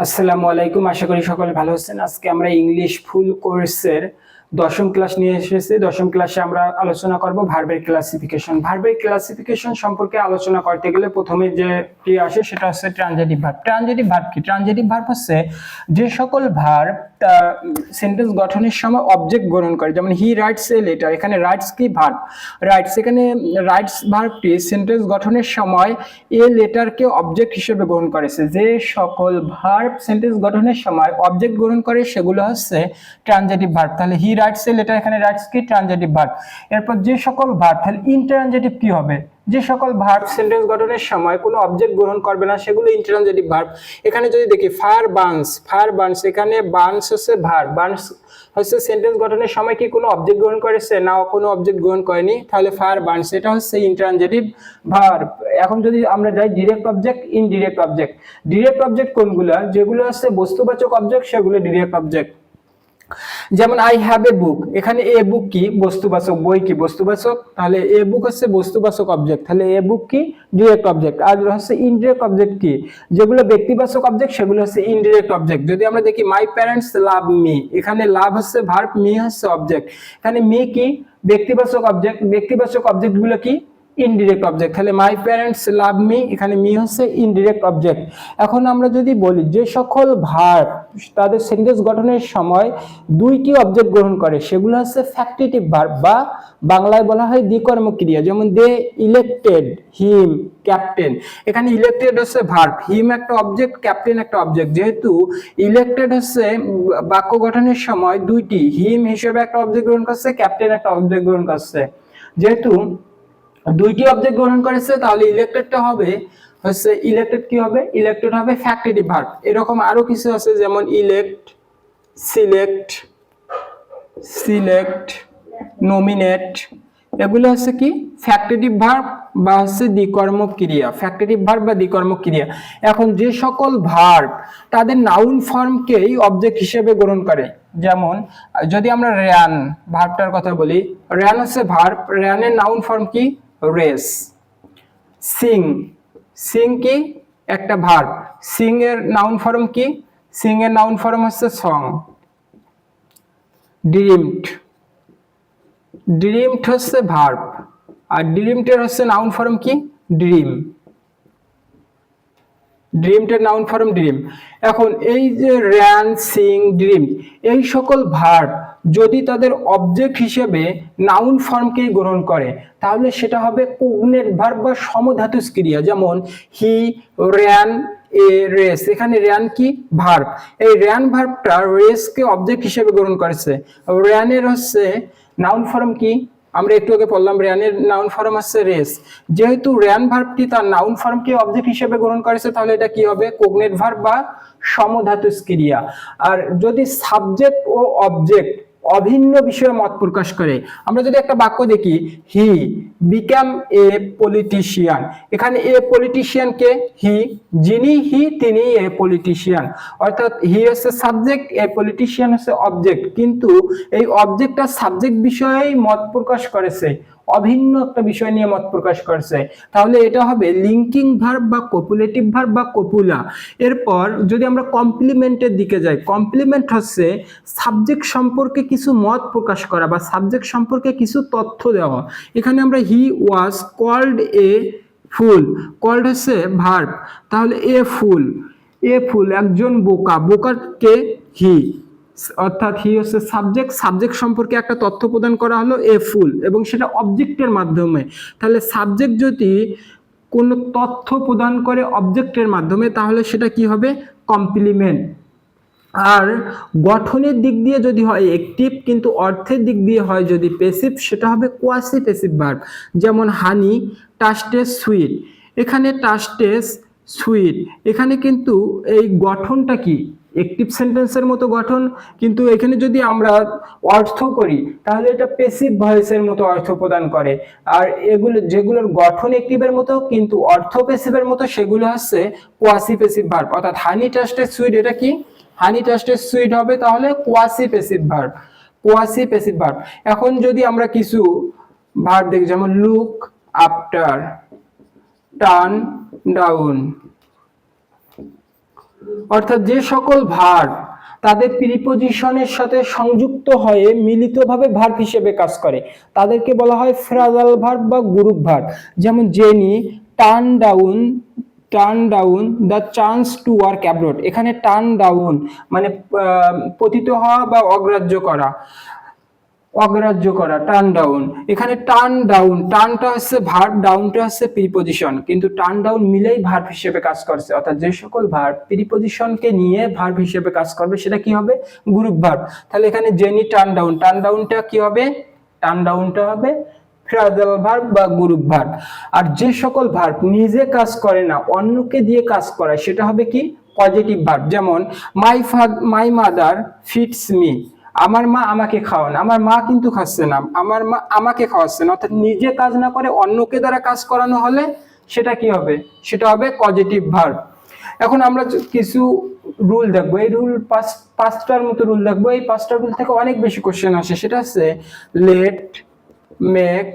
আসসালামু আলাইকুম, আশা করি সকলে ভালো আছেন। আজকে আমরা ইংলিশ ফুল কোর্সের দশম ক্লাস নিয়ে এসেছি। দশম ক্লাসে আমরা আলোচনা করব ভার্বের ক্লাসিফিকেশন। ভার্বের ক্লাসিফিকেশন সম্পর্কে আলোচনা করতে গেলে প্রথমে যেটি আসে সেটা হচ্ছে ট্রানজিটিভ ভার্ব। ট্রানজিটিভ ভার্ব কি? ট্রানজিটিভ ভার্ব হচ্ছে যে সকল ভার্ব সেন্টেন্স গঠনের সময় অবজেক্ট গ্রহণ করে। যেমন হি রাইটস এ লেটার, এখানে রাইটস কি? ভার্ব। রাইটস, এখানে রাইটস ভার্বটি সেন্টেন্স গঠনের সময় এ লেটারকে অবজেক্ট হিসেবে গ্রহণ করেছে। যে সকল ভার্ব সেন্টেন্স গঠনের সময় অবজেক্ট গ্রহণ করে সেগুলো হচ্ছে ট্রানজিটিভ ভার্ব। তাহলে হি রাইটস এ লেটার, এখানে রাইটস কি? Transitive verb. এরপর যে সকল ভার্ব, তাহলে ইনট্রানজিটিভ কি হবে? যে সকল ভার্ব সেন্টেন্স গঠনের সময় কোনো অবজেক্ট গ্রহণ করবে না সেগুলো ইনট্রানজিটিভ ভার্ব। এখানে যদি দেখি ফায়ার বার্নস, ফায়ার বার্নস, এখানে বার্নস হচ্ছে ভার্ব। বার্নস হচ্ছে সেন্টেন্স গঠনের সময় কি কোনো অবজেক্ট গ্রহণ করেছে? না, কোনো অবজেক্ট গ্রহণ করেনি, তাহলে ফায়ার বার্নস এটা হচ্ছে ইনট্রানজিটিভ ভার্ব। এখন যদি আমরা যাই direct object, indirect object. Direct object কোনগুলো? যেগুলো হচ্ছে বস্তুবাচক অবজেক্ট সেগুলো ডিরেক্ট অবজেক্ট। যেমন আই হ্যাভ এ বুক, এখানে এ বুক কি? বস্তুবাচক। বই কি? বস্তুবাচক। তাহলে এ বুক হচ্ছে বস্তুবাচক অবজেক্ট, তাহলে এ বুক কি? Direct object. আর হচ্ছে ইনডিরেক্ট অবজেক্ট কি? যেগুলো ব্যক্তিবাচক অবজেক্ট সেগুলো হচ্ছে ইনডিরেক্ট অবজেক্ট। যদি আমরা দেখি মাই প্যারেন্টস লাভ মি, এখানে লাভ হচ্ছে ভার্ব, মি হচ্ছে অবজেক্ট। এখানে মি কি? ব্যক্তিবাচক অবজেক্ট। ব্যক্তিবাচক অবজেক্ট গুলো কি? Indirect object. তাহলে মাই প্যারেন্টস লাভ মি, এখানে মি হচ্ছে ইনডিরেক্ট অবজেক্ট। এখন আমরা যদি বলি যে সকল ভার্ব তাদের সেন্টেন্স গঠনের সময় দুইটি অবজেক্ট গ্রহণ করে সেগুলো হচ্ছে ফ্যাক্টিটিভ ভার্ব বা বাংলায় বলা হয় দ্বিকর্মক ক্রিয়া। যেমন দে ইলেক্টেড হিম ক্যাপ্টেন, এখানে ইলেক্টেড হচ্ছে ভার্ব, হিম একটা অবজেক্ট, ক্যাপ্টেন একটা অবজেক্ট। যেহেতু ইলেক্টেড হচ্ছে বাক্য গঠনের সময় দুইটি, হিম হিসেবে একটা অবজেক্ট গ্রহণ করছে, ক্যাপ্টেন একটা অবজেক্ট গ্রহণ করছে, যেহেতু দুইটি অবজেক্ট গ্রহণ করেছে তাহলে ইলেক্টেডটা হবে হচ্ছে, ইলেক্টেড কি হবে? ইলেক্টেড হবে ফ্যাক্টিটিভ ভার্ব। এরকম আরো কিছু আছে যেমন ইলেক্ট, সিলেক্ট, সিলেক্ট, নমিনেট, এগুলো হচ্ছে কি? ফ্যাক্টিটিভ ভার্ব বা হচ্ছে দ্বিকর্মক ক্রিয়া। ফ্যাক্টিটিভ ভার্ব বা দ্বিকর্মক ক্রিয়া। এখন যে সকল ভার্ব তাদের নাউন ফর্মকেই অবজেক্ট হিসেবে গ্রহণ করে, যেমন যদি আমরা র্যান ভার্বটার কথা বলি, র্যান হচ্ছে ভার্ব, র্যানের নাউন ফর্ম কি? রেস। সিং, সিং কি? একটা ভার্ব, সিং এর নাউন ফর্ম কি? সিং এর নাউন ফর্ম হচ্ছে সং। ড্রিমড, ড্রিমড হচ্ছে ভার্ব আর ড্রিমটের হচ্ছে নাউন ফর্ম কি? ড্রিম। ড্রিমটের নাউন ফর্ম ড্রিম। এখন এই যে র্যান, সিং, ড্রিম, এই সকল ভার্ব যদি তাদের অবজেক্ট হিসেবে নাউন ফর্মকেই গ্রহণ করে তাহলে সেটা হবে কগনেট ভার্ব বা সমধাতুজ ক্রিয়া। যেমন হি র্যান এ রেস, এখানে র্যান কি? ভার্ব। এই র্যান ভার্বটা রেসকে অবজেক্ট হিসেবে গ্রহণ করেছে। র্যানের হচ্ছে নাউন ফর্ম কি? আমরা একটু আগে বললাম র্যানের নাউন ফর্ম হচ্ছে রেস। যেহেতু র্যান ভার্বটি তার নাউন ফর্মকে অবজেক্ট হিসেবে গ্রহণ করেছে তাহলে এটা কি হবে? কগনেট ভার্ব বা সমধাতুজ ক্রিয়া। আর যদি সাবজেক্ট ও অবজেক্ট অভিন্ন বিষয়ে মত প্রকাশ করে, আমরা যদি একটা বাক্য দেখি হি বিকাম এ পলিটিশিয়ান, এখানে এ পলিটিশিয়ান কে? হি। যিনি হি তিনি এ পলিটিশিয়ান, অর্থাৎ হি হচ্ছে সাবজেক্ট, এ পলিটিশিয়ান হচ্ছে অবজেক্ট, কিন্তু এই অবজেক্টটা সাবজেক্ট বিষয়েই মত প্রকাশ করেছে, অভিন্ন একটা বিষয় নিয়ে মত প্রকাশ করছে, তাহলে এটা হবে লিঙ্কিং ভার্ব বা কপুলেটিভ ভার্ব বা কপুলা। এরপর যদি আমরা কমপ্লিমেন্টের দিকে যাই, কমপ্লিমেন্ট হচ্ছে সাবজেক্ট সম্পর্কে কিছু মত প্রকাশ করা বা সাবজেক্ট সম্পর্কে কিছু তথ্য দেওয়া। এখানে আমরা he was called a fool, called হচ্ছে ভার্ব, তাহলে এ ফুল, এ ফুল একজন বোকা, বোকাকে? হি, অর্থাৎ হি হচ্ছে সাবজেক্ট, সাবজেক্ট সম্পর্কে একটা তথ্য প্রদান করা হলো এ ফুল, এবং সেটা অবজেক্টের মাধ্যমে। তাহলে সাবজেক্ট যদি কোনো তথ্য প্রদান করে অবজেক্টের মাধ্যমে তাহলে সেটা কি হবে? কমপ্লিমেন্ট। আর গঠনের দিক দিয়ে যদি হয় অ্যাক্টিভ, কিন্তু অর্থের দিক দিয়ে হয় যদি প্যাসিভ, সেটা হবে কোয়াসি প্যাসিভ ভার্ব। যেমন হানি টাস্টেস সুইট, এখানে টাস্টেস সুইট, এখানে কিন্তু এই গঠনটা কি? অ্যাক্টিভ সেন্টেন্সের মতো গঠন, কিন্তু এখানে যদি আমরা অর্থ করি তাহলে এটা প্যাসিভ ভয়েসের মতো অর্থ প্রদান করে। আর এগুলো যেগুলোর গঠন অ্যাক্টিভের মতো কিন্তু অর্থ প্যাসিভের মতো সেগুলো হচ্ছে কোয়াসি প্যাসিভ ভার্ব। অর্থাৎ হানি টাস্টেস সুইট, এটা কি? হানি টাস্টেড সুইট হবে, তাহলে quasi passive verb, quasi passive verb. এখন যদি আমরা কিছু ভার্ব দেখি, যেমন লুক আফটার, টার্ন ডাউন, অর্থাৎ যে সকল ভার্ব তাদের প্রিপজিশনের সাথে সংযুক্ত হয়ে মিলিতভাবে ভার্ব হিসেবে কাজ করে তাদেরকে বলা হয় ফ্রেজাল ভার্ব বা গ্রুপ ভার্ব। যেমন jenny turn down the chance to work abroad. এখানে টার্ন ডাউন মানে পতিত হওয়া বা অগ্রাহ্য করা টার্ন ডাউন। এখানে টার্ন ডাউন, টার্নটা হচ্ছে ভার্ব, ডাউনটা হচ্ছে প্রিপজিশন, কিন্তু টার্ন ডাউন মিলেই ভার্ব হিসেবে কাজ করছে। অর্থাৎ যে সকল ভার্ব প্রিপজিশনকে নিয়ে ভার্ব হিসেবে কাজ করবে সেটা কি হবে? Group verb. তাহলে এখানে জেনি টার্ন ডাউনটা কি হবে? টার্ন ডাউনটা হবে ফ্রেজাল ভার্ব বা গ্রুপ ভার্ব। আর যে সকল ভার্ব নিজে কাজ করে না, অন্যকে দিয়ে কাজ করায়, সেটা হবে কি? Positive verb. যেমন মাই মাদার ফিডস মি, আমার মা আমাকে খাওয়ান। আমার মা কিন্তু খাচ্ছে না, আমার মা আমাকে খাওয়াচ্ছে না। অর্থাৎ নিজে কাজ না করে অন্যকে দ্বারা কাজ করানো হলে সেটা কি হবে? সেটা হবে পজিটিভ ভার্ব। এখন আমরা কিছু রুল দেখবো, এই রুল পাঁচটার মতো রুল দেখবো। এই পাঁচটা রুল থেকে অনেক বেশি কোশ্চেন আসে। সেটা হচ্ছে let, make,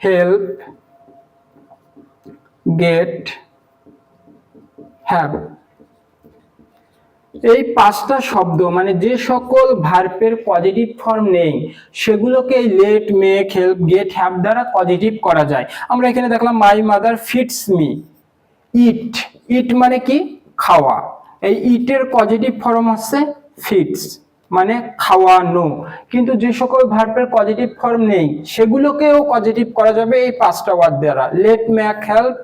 help, get, have. এই পাঁচটা শব্দ মানে যে সকল ভার্বের পজিটিভ ফর্ম নেই সেগুলোকে let, make, help, get, have দ্বারা পজিটিভ করা যায়। আমরা এখানে দেখলাম my mother feeds me. Eat মানে কি? খাওয়া। এই ইটের পজিটিভ ফর্ম হচ্ছে ফিডস, মানে খাওয়ানো। কিন্তু যে সকল ভার্বের পজিটিভ ফর্ম নেই সেগুলোকেও পজিটিভ করা যাবে এই পাঁচটা ওয়ার্ড দ্বারা, let, make, help,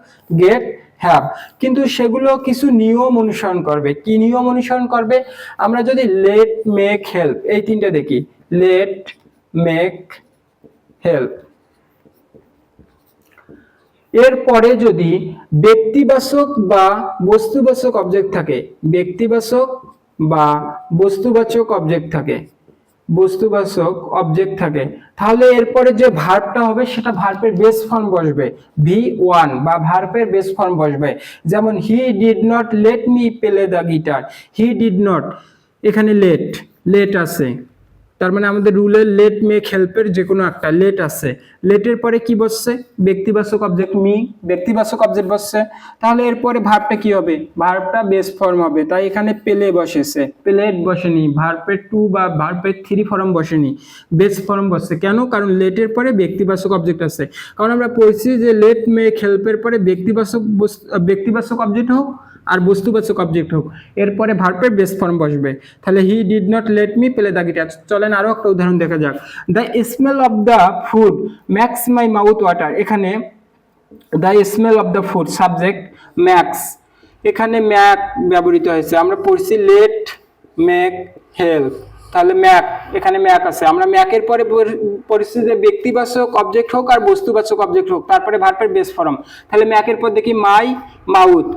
get, have. কিন্তু সেগুলো কিছু নিয়ম অনুসরণ করবে। কি নিয়ম অনুসরণ করবে? আমরা যদি লেট, মেক, হেল্প এই তিনটা দেখি, লেট, মেক, হেল্প, এরপরে যদি ব্যক্তিবাচক বা বস্তুবাচক অবজেক্ট থাকে, ব্যক্তিবাচক বা বস্তুবাচক অবজেক্ট থাকে, তাহলে এরপরে যে ভার্বটা হবে সেটা ভার্বের বেস ফর্ম বসবে, V1 বা ভার্বের বেস ফর্ম বসবে। যেমন হি did not let me play the guitar. He did not, এখানে লেট আছে, তার মানে আমাদের রুলের লেট, মেক, হেল্পের যে কোনো একটা লেট আছে। লেটের পরে কি বসছে? ব্যক্তিবাচক অবজেক্ট মি, ব্যক্তিবাচক অবজেক্ট বসছে। তাহলে এরপরে ভার্বটা কি হবে? ভার্বটা বেস ফর্ম হবে। তাই এখানে পেলে বসেছে, প্লেট বসেনি, ভার্বের 2 বা ভার্বের 3 ফর্ম বসেনি, বেস ফর্ম বসছে। কেন? কারণ লেটের পরে ব্যক্তিবাচক অবজেক্ট আছে। কারণ আমরা পড়ছি যে লেট, মেক, হেল্পের পরে ব্যক্তিবাচক অবজেক্ট হোক আর বস্তুবাচক অবজেক্ট হোক, এরপরে ভার্বের বেস ফর্ম বসবে। তাহলে he did not let me play the guitar. চলেন আরো একটা উদাহরণ দেখা যাক। The smell of the food makes my mouth water. এখানে the smell of the food subject makes, এখানে ম্যাক ব্যবহৃত হয়েছে। আমরা পড়ছি লেট, মেক, হেল্প, তাহলে ম্যাক, এখানে ম্যাক আছে। আমরা ম্যাকের পরে পড়ছি যে ব্যক্তিবাচক অবজেক্ট হোক আর বস্তুবাচক অবজেক্ট হোক, তারপরে ভার্বের বেস ফর্ম। তাহলে ম্যাকের পর দেখি মাই মাউথ,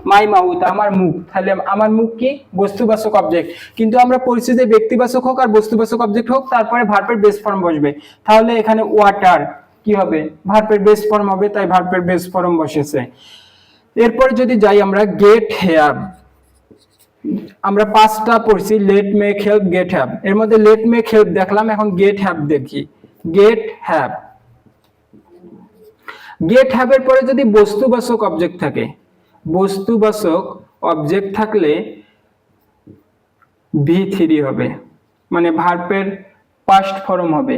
আমার মুখ। তাহলে আমার মুখ কি? বস্তুবাচক অবজেক্ট। কিন্তু আমরা পড়ছি যে ব্যক্তিবাচক হোক আর বস্তুবাচক অবজেক্ট হোক, তারপরে ভার্বের বেস ফর্ম বসবে। তাহলে এখানে ওয়াটার কি হবে? ভার্বের বেস ফর্ম হবে, তাই ভার্বের বেস ফর্ম বসেছে। এরপরে যদি যাই আমরা গেট, হ্যাভ, আমরা পাঁচটা পড়ছি, let, make, help, get, have. এর মধ্যে লেট, মেক, হেল্প দেখলাম, এখন গেট, হ্যাভ দেখি। গেট, হ্যাভ, গেট, হ্যাভ এর পরে যদি বস্তুবাচক অবজেক্ট থাকে, বস্তুবাচক অবজেক্ট থাকলে V3 হবে, মানে ভার্বের পাস্ট ফর্ম হবে,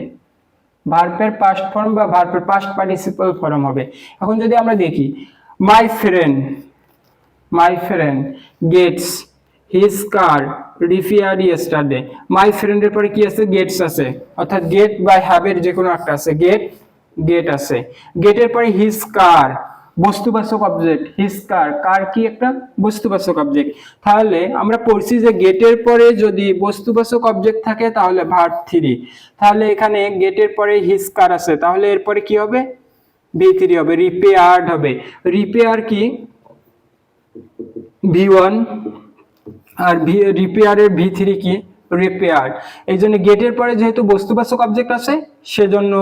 ভার্বের পাস্ট ফর্ম বা ভার্বের পাস্ট পার্টিসিপল ফর্ম হবে। এখন যদি আমরা দেখি my friend gets his car repaired yesterday. My ফ্রেন্ডের পরে কি আছে? গেটস আছে, অর্থাৎ গেট বা হ্যাভের যে কোনো একটা আছে, গেট আছে। গেটের পরে হিজ কার বস্তুবাচক অবজেক্ট, হিজ কার কি একটা বস্তুবাচক অবজেক্ট। তাহলে আমরা পড়ছি যে গেটের পরে যদি বস্তুবাচক অবজেক্ট থাকে তাহলে ভার্ব 3। তাহলে এখানে গেটের পরে হিজ কার আছে, তাহলে এরপরে কি হবে? V3 হবে, রিপেয়ার্ড হবে। রিপেয়ার কি? V1, আর রিপেয়ারের V3 কি? রিপেয়ার। এই জন্য গেটের পরে যেহেতু বস্তুবাচক অবজেক্ট আছে সেজন্য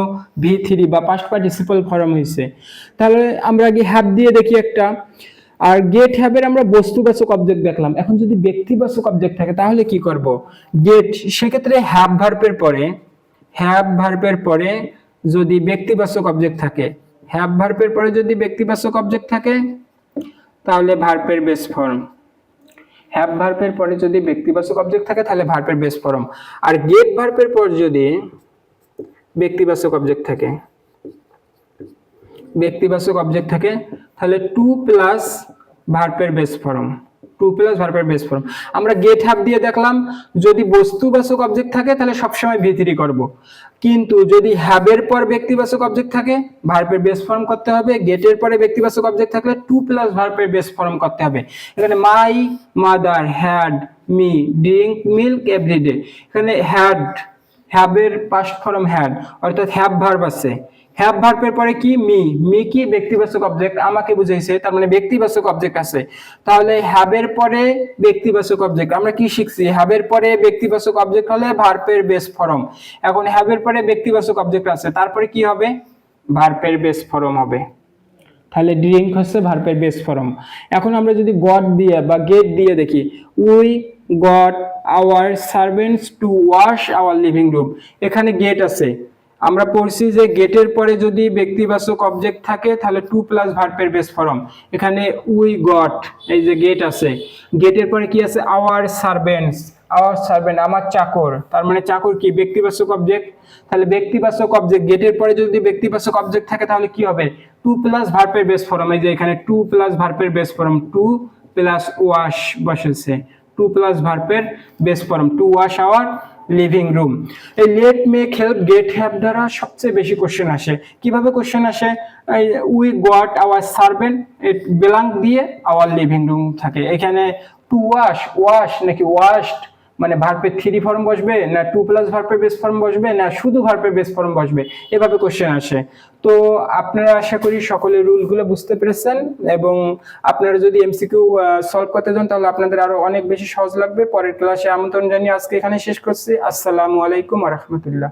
V3 বা পাস্ট পার্টিসিপল ফর্ম হয়েছে। তাহলে আমরা আগে হ্যাভ দিয়ে দেখি একটা। আর গেট, হ্যাভের আমরা বস্তুবাচক অবজেক্ট দেখলাম। এখন যদি ব্যক্তিবাচক অবজেক্ট থাকে তাহলে কি করব? গেট, সেক্ষেত্রে হ্যাভ ভার্বের পরে যদি ব্যক্তিবাচক অবজেক্ট থাকে, হ্যাভ ভার্বের পরে যদি ব্যক্তিবাচক অবজেক্ট থাকে তাহলে ভার্বের বেস ফর্ম। হ্যাভ ভার্বের পরে যদি ব্যক্তিবাচক অবজেক্ট থাকে তাহলে ভার্বের বেস ফর্ম, আর গেট ভার্বের পর যদি ব্যক্তিবাচক অবজেক্ট থাকে, ব্যক্তিবাচক অবজেক্ট থাকে তাহলে টু প্লাস ভার্বের বেস ফর্ম, টু প্লাস ভার্বের বেস ফর্ম। আমরা গেট হ্যাভ দিয়ে দেখলাম যদি বস্তুবাচক অবজেক্ট থাকে তাহলে সবসময় ভি3 করব, কিন্তু যদি হ্যাভের পর ব্যক্তিবাচক অবজেক্ট থাকে ভার্বের বেস ফর্ম করতে হবে, গেটের পরে ব্যক্তিবাচক অবজেক্ট থাকলে টু প্লাস ভার্বের বেস ফর্ম করতে হবে। এখানে my mother had me drink milk everyday, এখানে হ্যাড, হ্যাভের পাস্ট ফর্ম হ্যাড, অর্থাৎ হ্যাভ ভার্ব আছে, হ্যাভ ভার্বের পরে কি মি, মি কি ব্যক্তিবাচক অবজেক্ট, আমাকে বুঝাইছে, তার মানে ব্যক্তিবাচক অবজেক্ট আছে। তাহলে হ্যাভের পরে ব্যক্তিবাচক অবজেক্ট, আমরা কি শিখছি, হ্যাভের পরে ব্যক্তিবাচক অবজেক্ট হলে ভার্বের বেস ফর্ম। এখন হ্যাভের পরে ব্যক্তিবাচক অবজেক্ট আছে, তারপরে কি হবে, ভার্বের বেস ফর্ম হবে। তাহলে ড্রিঙ্ক হচ্ছে ভার্বের বেস ফর্ম। এখন আমরা যদি গট দিয়ে বা গেট দিয়ে দেখি, we got hour servants two wash our living room, এখানে গেট আছে, আমরা পড়ছি যে গেটের পরে যদি ব্যক্তিবাচক অবজেক্ট থাকে তাহলে টু প্লাস ভার্বের বেস ফর্ম। এখানে উই গট, এই যে গেট আছে, গেটের পরে কি আছে, আওয়ার সার্ভেন্টস, আওয়ার সার্ভেন্ট আমার চাকর, তার মানে চাকর কি ব্যক্তিবাচক অবজেক্ট, তাহলে ব্যক্তিবাচক অবজেক্ট গেটের পরে যদি ব্যক্তিবাচক অবজেক্ট থাকে তাহলে কি হবে, টু প্লাস ভার্বের বেস ফর্ম। এই যে এখানে টু প্লাস ভার্বের base form, to plus wash বসেছে, টু প্লাস ভার্বের base form, to wash our living room. এই let make help get have দ্বারা সবচেয়ে বেশি কোশ্চেন আসে। কিভাবে কোশ্চেন আসে, we got our servant, it belong দিয়ে আওয়ার লিভিং রুম থাকে, এখানে টু ওয়াশ, ওয়াশ নাকি ওয়াশড, মানে ভার্বের থ্রি ফর্ম বসবে না টু প্লাস ভার্বের বেস ফর্ম বসবে না শুধু ভার্বের বেস ফর্ম বসবে, এভাবে কোশ্চেন আসে। তো আপনারা আশা করি সকলে রুলগুলো বুঝতে পেরেছেন, এবং আপনারা যদি এমসিকিউ সলভ করতে চান তাহলে আপনাদের আরো অনেক বেশি সহজ লাগবে। পরের ক্লাসে আমন্ত্রণ জানিয়ে আজকে এখানে শেষ করছি। আসসালামু আলাইকুম ওয়া রাহমাতুল্লাহ।